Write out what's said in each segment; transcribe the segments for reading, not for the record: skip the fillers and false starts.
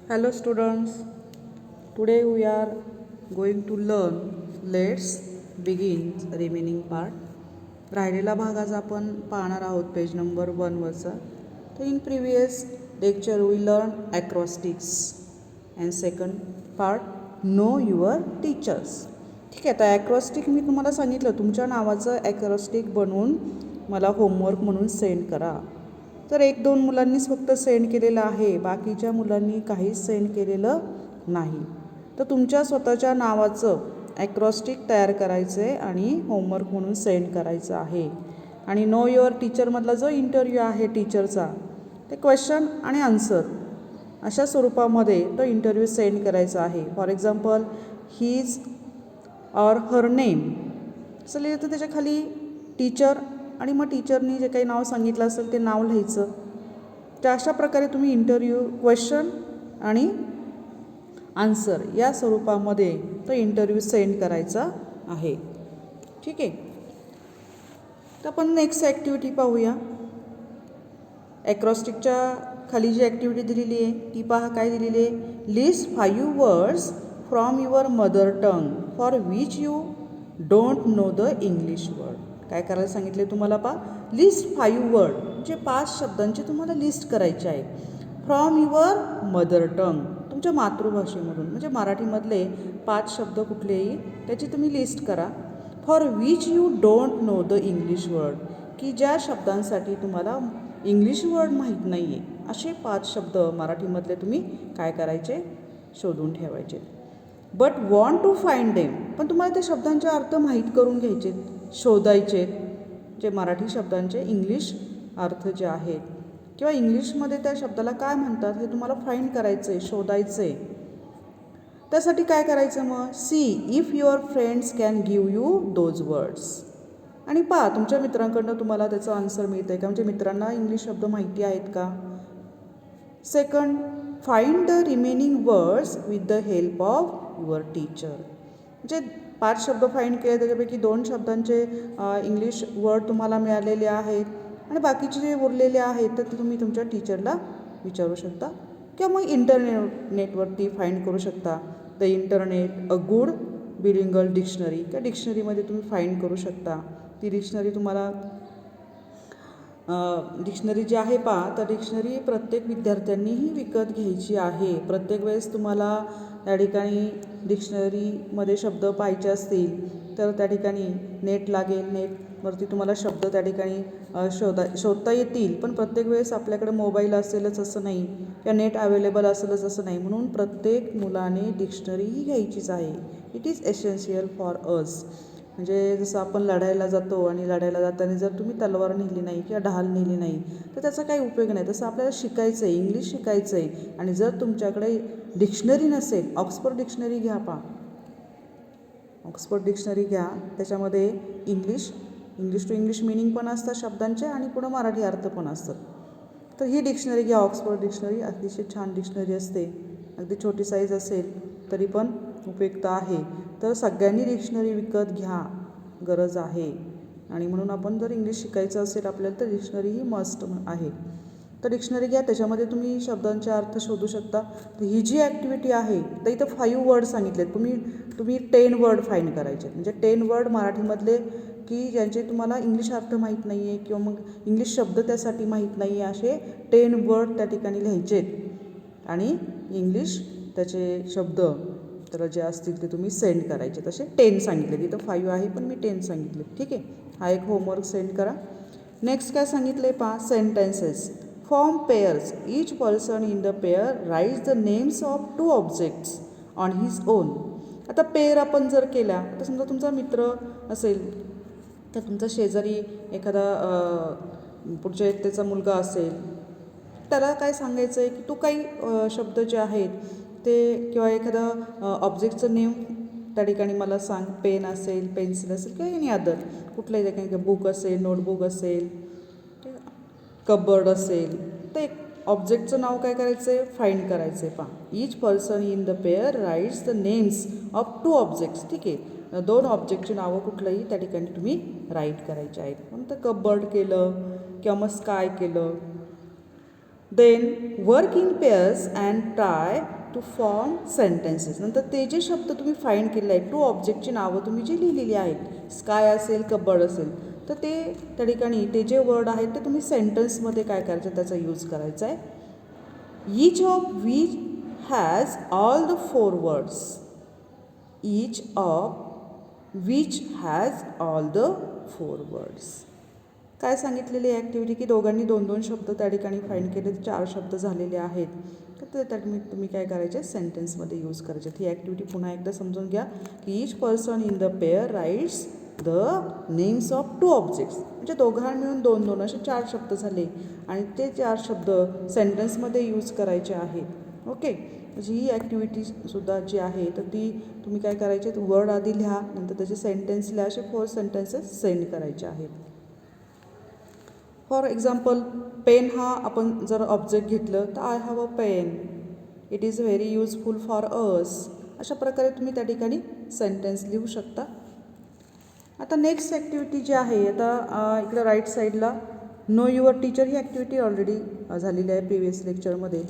Hello students, today we are going to learn. Let's begin remaining part. राहिलेला भाग आज आपण पाहणार आहोत पेज नंबर 1वरचा. तर in previous lecture we learn acrostics and second part know your teachers. ठीक आहे, आता ॲक्रॉस्टिक मी तुम्हाला सांगितलं तुमच्या नावाचं ॲक्रॉस्टिक बनवून मला होमवर्क म्हणून सेंड करा. तर 1-2 मुलांनीच फक्त सेंड केलेलं आहे, बाकीच्या मुलांनी काहीच सेंड केलेलं नाही. तर तुमच्या स्वतःच्या नावाचं ॲक्रॉस्टिक तयार करायचं आहे आणि होमवर्क म्हणून सेंड करायचं आहे. आणि नो युअर टीचरमधला जो इंटरव्ह्यू आहे टीचरचा, ते क्वेश्चन आणि आन्सर अशा स्वरूपामध्ये तो इंटरव्ह्यू सेंड करायचा आहे. For example his or her name असं लिहिलं तर त्याच्या खाली टीचर आणि मग टीचरनी जे काही नाव सांगितलं असेल ते नाव लिहायचं. तर अशा प्रकारे तुम्ही इंटरव्ह्यू क्वेश्चन आणि आन्सर या स्वरूपामध्ये तो इंटरव्ह्यू सेंड करायचा आहे. ठीक आहे, तर आपण नेक्स्ट ॲक्टिव्हिटी पाहूया. ॲक्रॉस्टिकच्या खाली जी ॲक्टिव्हिटी दिलेली आहे ती पहा काय दिलेली आहे. List 5 words from your mother tongue for which you don't know the English word. काय करायला सांगितले तुम्हाला पहा. लिस्ट 5 वर्ड म्हणजे 5 शब्दांची तुम्हाला लिस्ट करायची आहे. फ्रॉम युअर मदर टंग तुमच्या मातृभाषेमधून म्हणजे मराठीमधले 5 शब्द कुठलेही त्याची तुम्ही लिस्ट करा. For which you don't know the English word की ज्या शब्दांसाठी तुम्हाला इंग्लिश वर्ड माहीत नाही आहे असे 5 शब्द मराठीमधले तुम्ही काय करायचे शोधून ठेवायचे. But want to find them पण तुम्हाला त्या शब्दांचे अर्थ माहीत करून घ्यायचे, शोधायचे. जे मराठी शब्दांचे इंग्लिश अर्थ जे आहेत किंवा इंग्लिशमध्ये त्या शब्दाला काय म्हणतात हे तुम्हाला फाइंड करायचं आहे, शोधायचं आहे. त्यासाठी काय करायचं मग. See if your friends can give you those words आणि पहा तुमच्या मित्रांकडनं तुम्हाला त्याचं आन्सर मिळतं आहे का, म्हणजे मित्रांना इंग्लिश शब्द माहिती आहेत का. Second find the remaining words with the help of your teacher. म्हणजे 5 शब्द फाइंड केले त्याच्यापैकी 2 शब्दांचे इंग्लिश वर्ड तुम्हाला मिळालेले आहेत आणि बाकीचे जे उरलेले आहेत तर ते तुम्ही तुमच्या टीचरला विचारू शकता किंवा मग नेटवरती फाइंड करू शकता. The internet a good bilingual dictionary किंवा डिक्शनरीमध्ये तुम्ही फाइंड करू शकता. ती डिक्शनरी तुम्हाला डिक्शनरी जी आहे पहा तर डिक्शनरी प्रत्येक विद्यार्थ्यांनीही विकत घ्यायची आहे. प्रत्येक वेळेस तुम्हाला त्या ठिकाणी डिक्शनरीमध्ये शब्द पाहायचे असतील तर त्या ठिकाणी नेट लागेल. नेटवरती तुम्हाला शब्द त्या ठिकाणी शोधता येतील. पण प्रत्येक वेळेस आपल्याकडे मोबाईल असेलच असं नाही किंवा नेट अवेलेबल असेलच असं नाही. म्हणून प्रत्येक मुलाने डिक्शनरीही घ्यायचीच आहे. It is essential for us. म्हणजे जसं आपण लढायला जातो आणि लढायला जाताना जर तुम्ही तलवार नेली नाही किंवा ढाल नेली नाही तर त्याचा काही उपयोग नाही. तसं आपल्याला शिकायचं आहे, इंग्लिश शिकायचं आहे. आणि जर तुमच्याकडे डिक्शनरी नसेल, ऑक्सफोर्ड डिक्शनरी घ्या पहा. ऑक्सफोर्ड डिक्शनरी घ्या, त्याच्यामध्ये इंग्लिश टू इंग्लिश मिनिंग पण असतात शब्दांचे आणि पुढं मराठी अर्थ पण असतात. तर ही डिक्शनरी घ्या, ऑक्सफोर्ड डिक्शनरी. अतिशय छान डिक्शनरी असते, अगदी छोटी साईज असेल तरी पण उपयुक्त आहे. तर सगळ्यांनी डिक्शनरी विकत घ्या, गरज आहे. आणि म्हणून आपण जर इंग्लिश शिकायचं असेल आपल्याला तर डिक्शनरी ही मस्ट आहे. तर डिक्शनरी घ्या, त्याच्यामध्ये तुम्ही शब्दांचे अर्थ शोधू शकता. तर ही जी ॲक्टिव्हिटी आहे तर इथं 5 वर्ड सांगितलेत. तुम्ही 10 वर्ड फाइंड करायचे. म्हणजे 10 वर्ड मराठीमधले की ज्यांचे तुम्हाला इंग्लिश अर्थ माहीत नाही आहे किंवा मग इंग्लिश शब्द त्यासाठी माहीत नाही आहे असे 10 वर्ड त्या ठिकाणी लिहायचेत आणि इंग्लिश त्याचे शब्द तर जे असतील ते तुम्ही सेंड करायचे. तसे 10 सांगितले, तिथं 5 आहे पण मी 10 सांगितले. ठीक आहे, हा एक होमवर्क सेंड करा. नेक्स्ट काय सांगितलं आहे पहा. Sentences form pairs. Each person in the pair writes the names of 2 objects on his own. आता पेअर आपण जर केल्या तर समजा तुमचा मित्र असेल तर तुमचा शेजारी एखादा पुढच्या त्याचा मुलगा असेल, त्याला काय सांगायचं आहे की तू काही शब्द जे आहेत ते किंवा एखादा ऑब्जेक्टचं नेम त्या ठिकाणी मला सांग. पेन असेल, पेन्सिल असेल किंवा एनी अदर कुठल्याही ठिकाणी बुक असेल, नोटबुक असेल, कबर्ड असेल, तर एक ऑब्जेक्टचं नाव काय करायचं आहे फाइंड करायचं आहे पहा. Each person in the pair writes the names of 2 objects. ठीक आहे, 2 ऑब्जेक्टची नावं कुठलंही त्या ठिकाणी तुम्ही राईट करायचे आहेत. म्हणून तर कबर्ड केलं किंवा मग स्काय केलं. Then work in pairs and try to form sentences. नंतर ते जे शब्द तुम्ही फाईंड केले आहेत, टू ऑब्जेक्टची नावं तुम्ही जी लिहिलेली आहेत, स्काय असेल कबड असेल, तर ते त्या ठिकाणी ते जे वर्ड आहेत ते तुम्ही सेंटेन्समध्ये काय करायचं त्याचा यूज करायचा आहे. Each of which has all the 4 words. Each of which has all the 4 words. काय सांगितलेली आहे ॲक्टिव्हिटी की दोघांनी 2-2 शब्द त्या ठिकाणी फाईंड केले, 4 शब्द झालेले आहेत. तर ते तुम्ही काय करायचे सेंटेन्समध्ये यूज करायचे. ही ॲक्टिव्हिटी पुन्हा एकदा समजून घ्या की each person in the pair writes the names of 2 objects. म्हणजे दोघांना मिळून 2-2 असे 4 शब्द झाले आणि ते 4 शब्द सेंटेन्समध्ये यूज करायचे आहेत. ओके, म्हणजे ही ॲक्टिव्हिटीसुद्धा जी आहे तर ती तुम्ही काय करायचे, वर्ड आधी लिहा, नंतर त्याचे सेंटेन्स लिहा, असे 4 सेंटेन्सेस सेंड करायचे आहेत. फॉर एक्झाम्पल, पेन हा आपण जर ऑब्जेक्ट घेतलं तर I have a pen, it is very useful for us. अशा प्रकारे तुम्ही त्या ठिकाणी सेंटेन्स लिहू शकता. आता नेक्स्ट ॲक्टिव्हिटी जी आहे, आता इकडं राईट साईडला नो युअर टीचर ही ॲक्टिव्हिटी ऑलरेडी झालेली आहे प्रिवियस लेक्चरमध्ये.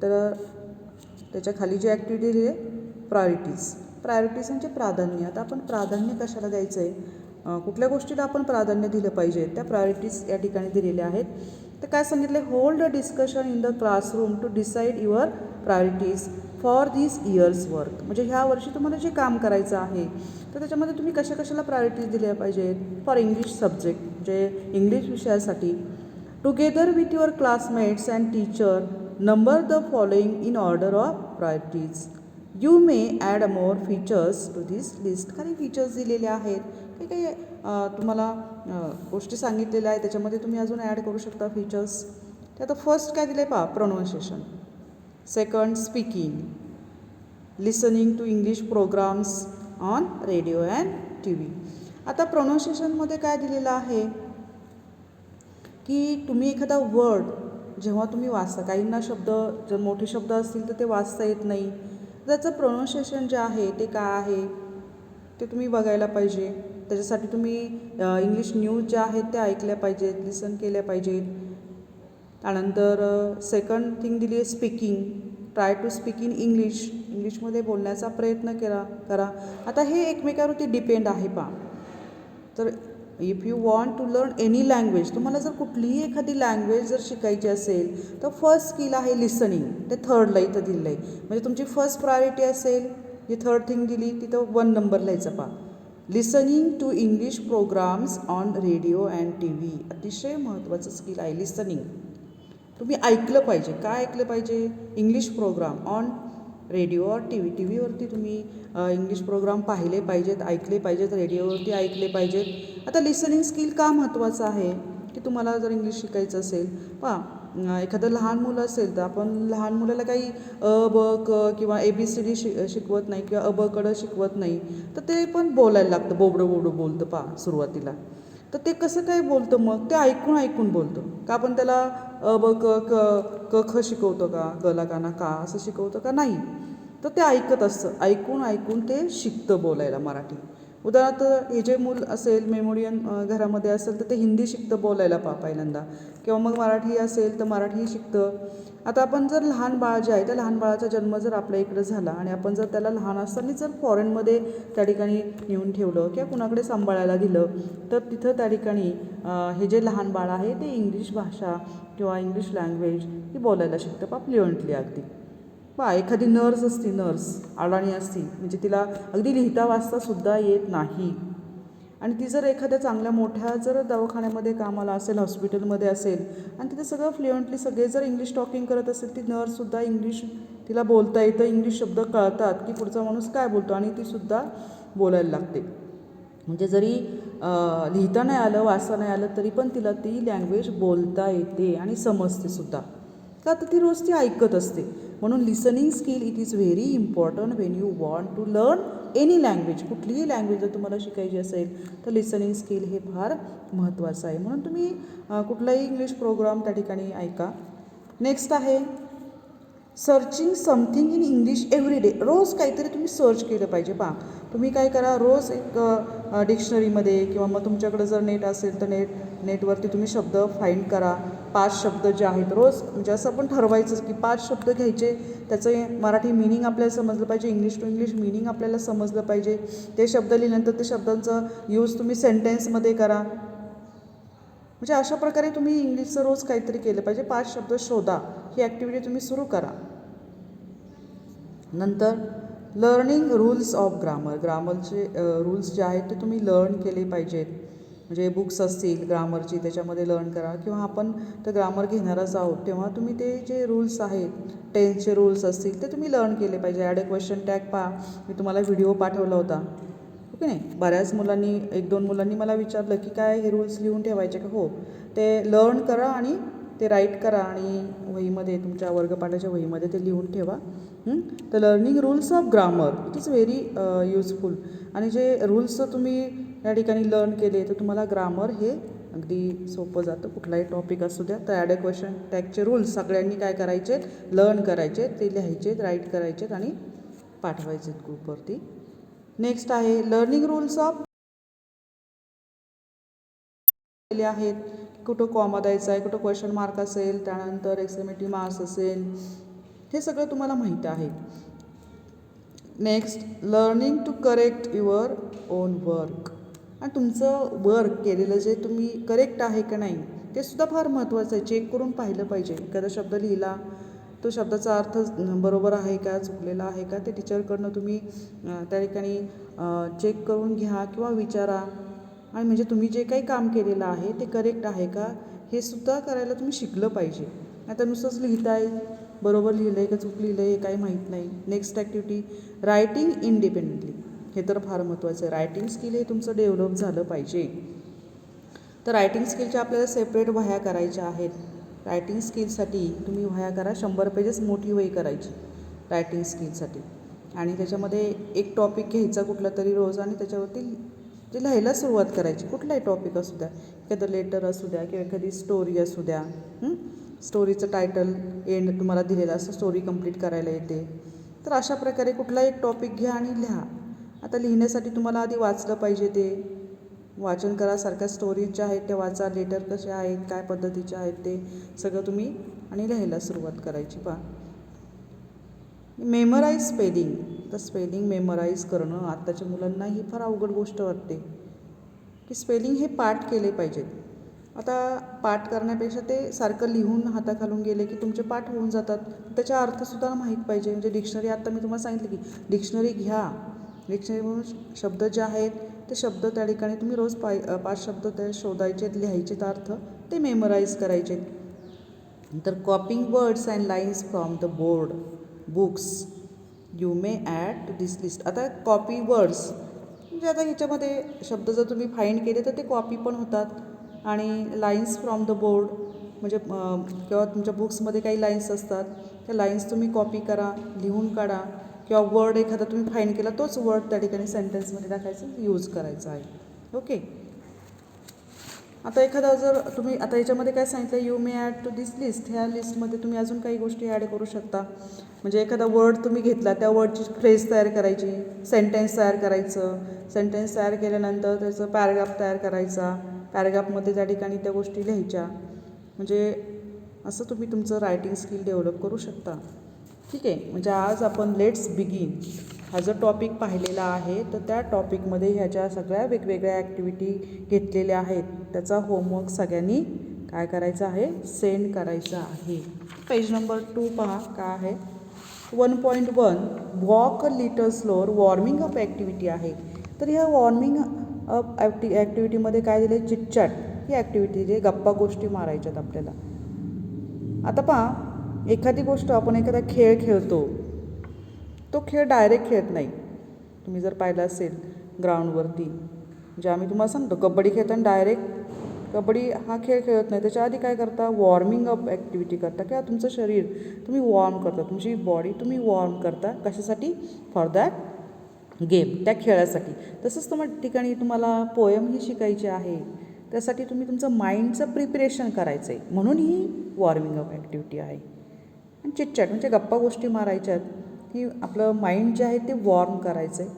तर त्याच्या खाली जी ॲक्टिव्हिटी दिली आहे प्रायोरिटीज म्हणजे प्राधान्य. आता आपण प्राधान्य कशाला द्यायचं आहे, कुठल्या गोष्टीला आपण प्राधान्य दिलं पाहिजे, त्या प्रायोरिटीज या ठिकाणी दिलेल्या आहेत. तर काय सांगितलं, hold a discussion in the classroom to decide your priorities for this year's work. म्हणजे ह्या वर्षी तुम्हाला जे काम करायचं आहे तर त्याच्यामध्ये तुम्ही कशाला प्रायोरिटीज दिल्या पाहिजेत. फॉर इंग्लिश सब्जेक्ट म्हणजे इंग्लिश विषयासाठी. Together with your classmates and teacher number the following in order of priorities. You may add more features to this list. खाली फीचर्स दिलेले आहेत, काही तुम्हाला गोष्टी सांगितलेल्या आहेत, त्याच्यामध्ये तुम्ही अजून ॲड करू शकता फीचर्स. ते आता फर्स्ट काय दिलं आहे पहा, pronunciation. Second speaking, listening to English programs on radio and T V. आता प्रोनाऊन्सिएशनमध्ये काय दिलेलं आहे की तुम्ही एखादा वर्ड जेव्हा तुम्ही वाचता, काहींना शब्द जर मोठे शब्द असतील तर ते वाचता येत नाही, त्याचं प्रोनाऊन्सिएशन जे आहे ते काय आहे ते तुम्ही बघायला पाहिजे. त्याच्यासाठी तुम्ही इंग्लिश न्यूज ज्या आहेत त्या ऐकल्या पाहिजेत, लिसन केल्या पाहिजेत. त्यानंतर सेकंड थिंग दिली आहे speaking. Try to speak in इंग्लिशमध्ये बोलण्याचा प्रयत्न करा. आता हे एकमेकावरती डिपेंड आहे पहा. तर if you want to learn any language, तुम्हाला जर कुठलीही एखादी लँग्वेज जर शिकायची असेल तर फर्स्ट स्किल आहे लिसनिंग. ते थर्डला इथं दिलं आहे. म्हणजे तुमची फर्स्ट प्रायोरिटी असेल, जी थर्ड थिंग दिली तिथं 1 नंबर लिहायचं पहा. Listening to English programs on radio and T V. अतिशय महत्त्वाचं स्किल आहे लिसनिंग. तुम्ही ऐकलं पाहिजे. काय ऐकलं पाहिजे, इंग्लिश प्रोग्राम ऑन रेडिओ और टी व्हीवरती तुम्ही इंग्लिश प्रोग्राम पाहिले पाहिजेत, ऐकले पाहिजेत, रेडिओवरती ऐकले पाहिजेत. आता लिसनिंग स्किल का महत्त्वाचं आहे की तुम्हाला जर इंग्लिश शिकायचं असेल, पहा एखादं लहान मुलं असेल तर आपण लहान मुलाला काही अ ब क किंवा ABCD शिकवत नाही किंवा अ ब क ड शिकवत नाही, तर ते पण बोलायला लागतं, बोबडं बोलतं पहा सुरुवातीला. तर ते कसं काय बोलतं, मग ते ऐकून बोलतं का. आपण त्याला अ ब क क ख शिकवतो का, क ला काना का असं शिकवतं का, नाही. तर ते ऐकत असतं, ऐकून ते शिकतं बोलायला मराठी. उदाहरणार्थ हे जे मूल असेल मेमोरियन घरामध्ये असेल तर ते हिंदी शिकतं बोलायला पहिल्यांदा, किंवा मग मराठी असेल तर मराठी शिकतं. आता आपण जर लहान बाळ जे आहे त्या लहान बाळाचा जन्म जर आपल्या इकडं झाला आणि आपण जर त्याला लहान असताना जर फॉरेनमध्ये त्या ठिकाणी नेऊन ठेवलं किंवा कुणाकडे सांभाळायला दिलं तर तिथं त्या ठिकाणी हे जे लहान बाळ आहे ते इंग्लिश भाषा किंवा इंग्लिश लँग्वेज ही बोलायला शिकतं पहा फ्लुएंटली अगदी. एखादी नर्स असती, अडाणी असती, म्हणजे तिला अगदी लिहिता वाचतासुद्धा येत नाही आणि ती जर एखाद्या चांगल्या मोठ्या जर दवाखान्यामध्ये कामाला असेल, हॉस्पिटलमध्ये असेल आणि तिथे सगळं फ्लुएंटली सगळे जर इंग्लिश टॉकिंग करत असेल, ती नर्ससुद्धा इंग्लिश तिला बोलता येतं, इंग्लिश शब्द कळतात की पुढचा माणूस काय बोलतो आणि तीसुद्धा बोलायला लागते. म्हणजे जरी लिहिता नाही आलं, वाचता नाही आलं तरी पण तिला ती लँग्वेज बोलता येते आणि समजते सुद्धा, का तर ती रोज ती ऐकत असते. म्हणून listening skill it is very important when you want to learn any language. कुठलीही लँग्वेज जर तुम्हाला शिकायची असेल तर लिसनिंग स्किल हे फार महत्त्वाचं आहे. म्हणून तुम्ही कुठलाही इंग्लिश प्रोग्राम त्या ठिकाणी ऐका. नेक्स्ट आहे searching something in English every day. रोज काहीतरी तुम्ही सर्च केलं पाहिजे. तुम्ही काय करा, रोज एक डिक्शनरीमध्ये किंवा मग तुमच्याकडं जर नेट असेल तर नेटवरती तुम्ही शब्द फाईंड करा. 5 शब्द जे आहेत रोज म्हणजे असं आपण ठरवायचं की 5 शब्द घ्यायचे, त्याचं मराठी मिनिंग आपल्याला समजलं पाहिजे, इंग्लिश टू इंग्लिश मिनिंग आपल्याला समजलं पाहिजे. ते शब्द लिहिल्यानंतर ते शब्दांचा यूज तुम्ही सेंटेन्समध्ये करा. म्हणजे अशा प्रकारे तुम्ही इंग्लिशचं रोज काहीतरी केलं पाहिजे. 5 शब्द शोधा ही ॲक्टिव्हिटी तुम्ही सुरू करा. नंतर लर्निंग रूल्स ऑफ ग्रामर. ग्रामरचे रूल्स जे आहेत ते तुम्ही लर्न केले पाहिजेत. म्हणजे बुक्स असतील ग्रामरची त्याच्यामध्ये लर्न करा, किंवा आपण तर ग्रामर घेणारच आहोत तेव्हा तुम्ही ते जे रूल्स आहेत, टेन्सचे रूल्स असतील ते तुम्ही लर्न केले पाहिजे. ॲड अ क्वेश्चन टॅग पहा, मी तुम्हाला व्हिडिओ पाठवला होता, ओके नाही. बऱ्याच मुलांनी 1-2 मुलांनी मला विचारलं की काय हे रूल्स लिहून ठेवायचे का? हो, ते लर्न करा आणि ते राईट करा आणि वहीमध्ये तुमच्या वर्गपाठाच्या वहीमध्ये ते लिहून ठेवा. तर learning rules of grammar it is very useful. आणि जे रूल्स तुम्ही या ठिकाणी लर्न केले तर तुम्हाला ग्रामर हे अगदी सोपं जातं. कुठलाही टॉपिक असू द्या तर ॲड अ क्वेश्चन टॅगचे रूल्स सगळ्यांनी काय करायचे, लर्न करायचे, ते लिहायचे, राईट करायचे आणि पाठवायचे ग्रुपवरती. नेक्स्ट आहे लर्निंग रूल्स ऑफ आहेत. कुठं कॉमा द्यायचा आहे, कुठं क्वेश्चन मार्क असेल, त्यानंतर एक्सक्लेमेटिव्ह मार्क्स असेल, हे सगळं तुम्हाला माहीत आहे. Next learning to correct your own work. आणि तुमचं वर्क केलेलं जे तुम्ही करेक्ट आहे का नाही ते सुद्धा फार महत्त्वाचं आहे. चेक करून पाहिलं पाहिजे. एखादा शब्द लिहिला तो शब्दाचा अर्थ बरोबर आहे का, चुकलेला आहे का, ते टीचरकडनं तुम्ही त्या ठिकाणी चेक करून घ्या किंवा विचारा. आणि म्हणजे तुम्ही जे काही काम केलेलं आहे ते करेक्ट आहे का हे सुद्धा करायला तुम्ही शिकलं पाहिजे. आता नुसतंच लिहिताय, बरोबर लिहिलं आहे का चूक लिहिलं आहे हे काही माहीत नाही. Next activity writing independently. हे तर फार महत्त्वाचं आहे. रायटिंग स्किल हे तुमचं डेव्हलप झालं पाहिजे. तर रायटिंग स्किलच्या आपल्याला सेपरेट वह्या करायच्या आहेत. रायटिंग स्किलसाठी तुम्ही वह्या करा. 100 पेजेस मोठी वही करायची रायटिंग स्किलसाठी. आणि त्याच्यामध्ये एक टॉपिक घ्यायचा कुठला तरी रोज आणि त्याच्यावरती ते लिहायला सुरुवात करायची. कुठलाही टॉपिक असू द्या, एखादं लेटर असू द्या किंवा एखादी स्टोरी असू द्या. स्टोरीचं टायटल एंड तुम्हाला दिलेलं असं स्टोरी कंप्लीट करायला येते. तर अशा प्रकारे कुठला एक टॉपिक घ्या आणि लिहा. आता लिहिण्यासाठी तुम्हाला आधी वाचलं पाहिजे. ते वाचन करा. सारख्या स्टोरीज ज्या आहेत त्या वाचा, लेटर कसे आहेत, काय पद्धतीचे आहेत ते सगळं तुम्ही आणि लिहायला सुरुवात करायची. पहा मेमराईज स्पेलिंग. तर स्पेलिंग मेमराईज करणं आत्ताच्या मुलांना ही फार अवघड गोष्ट वाटते की स्पेलिंग हे पाठ केले पाहिजेत. आता पाठ करण्यापेक्षा ते सारखं लिहून हाताखालून गेले की तुमचे पाठ होऊन जातात. त्याचा अर्थसुद्धा माहीत पाहिजे. म्हणजे डिक्शनरी आत्ता मी तुम्हाला सांगितलं की डिक्शनरी घ्या. डिक्शनरीमधून शब्द जे आहेत ते शब्द त्या ठिकाणी तुम्ही रोज 5 शब्द ते शोधायचे, लिहायचे, अर्थ ते मेमराईज करायचे. नंतर copying words and lines from the board books you may add to this list. आता कॉपी वर्ड्स म्हणजे आता ह्याच्यामध्ये शब्द जर तुम्ही फाईंड केले तर ते कॉपी पण होतात. आणि लाईन्स फ्रॉम द बोर्ड म्हणजे किंवा तुमच्या बुक्समध्ये काही लाईन्स असतात त्या लाईन्स तुम्ही कॉपी करा, लिहून काढा. किंवा वर्ड एखादा तुम्ही फाईंड केला तोच वर्ड त्या ठिकाणी सेंटेन्समध्ये टाकायचा, यूज करायचा आहे. ओके. आता एखादा जर तुम्ही आता याच्यामध्ये काय सांगितलं, you may add to this list. ह्या लिस्टमध्ये तुम्ही अजून काही गोष्टी ॲड करू शकता. म्हणजे एखादा वर्ड तुम्ही घेतला त्या वर्डची फ्रेज तयार करायची, सेंटेन्स तयार करायचं. सेंटेन्स तयार केल्यानंतर त्याचं पॅराग्राफ तयार करायचा. पॅराग्राफमध्ये त्या ठिकाणी त्या गोष्टी लिहायच्या. म्हणजे असं तुम्ही तुमचं रायटिंग स्किल डेव्हलप करू शकता. ठीक आहे. म्हणजे आज आपण लेट्स बिगिन हा जो टॉपिक पाहिलेला आहे तर त्या टॉपिकमध्ये ह्याच्या सगळ्या वेगवेगळ्या ॲक्टिव्हिटी घेतलेल्या आहेत. त्याचा होमवर्क सगळ्यांनी काय करायचा आहे, सेंड करायचा आहे. पेज नंबर 2 पहा काय आहे. 1.1 walk a little slower warming up activity आहे. तर ह्या वॉर्मिंग अप ॲक्टिव्हिटीमध्ये काय दिलं, चिटचॅट ही ॲक्टिव्हिटी जे गप्पा गोष्टी मारायच्यात आपल्याला. आता पहा एखादी गोष्ट आपण एखादा खेळ खेळतो तो खेळ डायरेक्ट खेळत नाही. तुम्ही जर पाहिलं असेल ग्राउंडवरती म्हणजे आम्ही तुम्हाला सांगतो कबड्डी खेळताना डायरेक्ट कबड्डी हा खेळ खेळत नाही. त्याच्या आधी काय करता, वॉर्मिंग अप ॲक्टिव्हिटी करता किंवा तुमचं शरीर तुम्ही वॉर्म करता, तुमची बॉडी तुम्ही वॉर्म करता. कशासाठी, फॉर दॅट गेम, त्या खेळासाठी. तसंच तुम्हाला ठिकाणी तुम्हाला पोयम ही शिकायची आहे. त्यासाठी तुम्ही तुमचं माइंडचं प्रिपरेशन करायचं आहे. म्हणून ही वॉर्मिंग अप ॲक्टिव्हिटी आहे. आणि चिटचॅट म्हणजे गप्पा गोष्टी मारायच्यात. ही आपलं माइंड जे आहे ते वॉर्म करायचं आहे.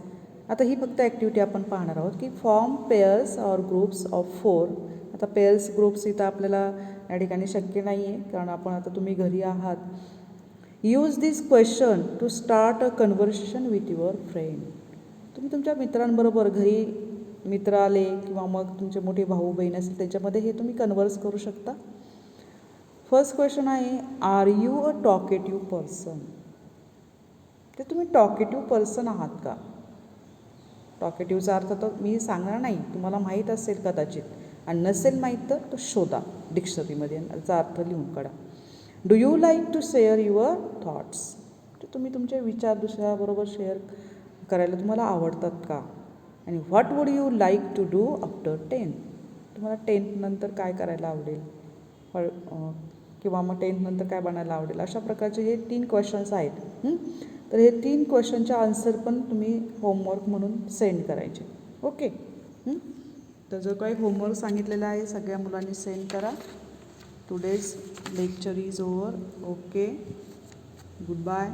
आता ही फक्त ॲक्टिव्हिटी आपण पाहणार आहोत की form pairs or groups of 4 आता पेअर्स ग्रुप्स इथं आपल्याला या ठिकाणी शक्य नाही आहे, कारण आपण आता तुम्ही घरी आहात. Use this question to start a conversation with your friend. तुम्ही तुमच्या मित्रांबरोबर घरी मित्र आले किंवा मग तुमचे मोठे भाऊ बहीण असतील त्याच्यामध्ये हे तुम्ही कन्व्हर्स करू शकता. फर्स्ट क्वेश्चन आहे, are you a talkative person. ते तुम्ही टॉकेटिव्ह पर्सन आहात का? टॉकेटिव्हचा अर्थ तर मी सांगणार नाही, तुम्हाला माहीत असेल कदाचित, आणि नसेल माहीत तर तो शोधा डिक्शनरीमध्ये, याचा अर्थ लिहून काढा. Do you like to share your thoughts. तुम्ही तुमचे विचार दुसऱ्याबरोबर शेअर करायला तुम्हाला आवडतात का? आणि what would you like to do after 10. तुम्हाला 10th नंतर काय करायला आवडेल, किंवा मग 10th नंतर काय बनायला आवडेल. अशा प्रकारचे हे 3 क्वेश्चन्स आहेत. तर हे 3 क्वेश्चनचे आन्सर पण तुम्ही होमवर्क म्हणून सेंड करायचे. ओके. तर जो काही होमवर्क सांगितलेला आहे सगळ्या मुलांनी सेंड करा. Today's lecture is over. Okay, good bye.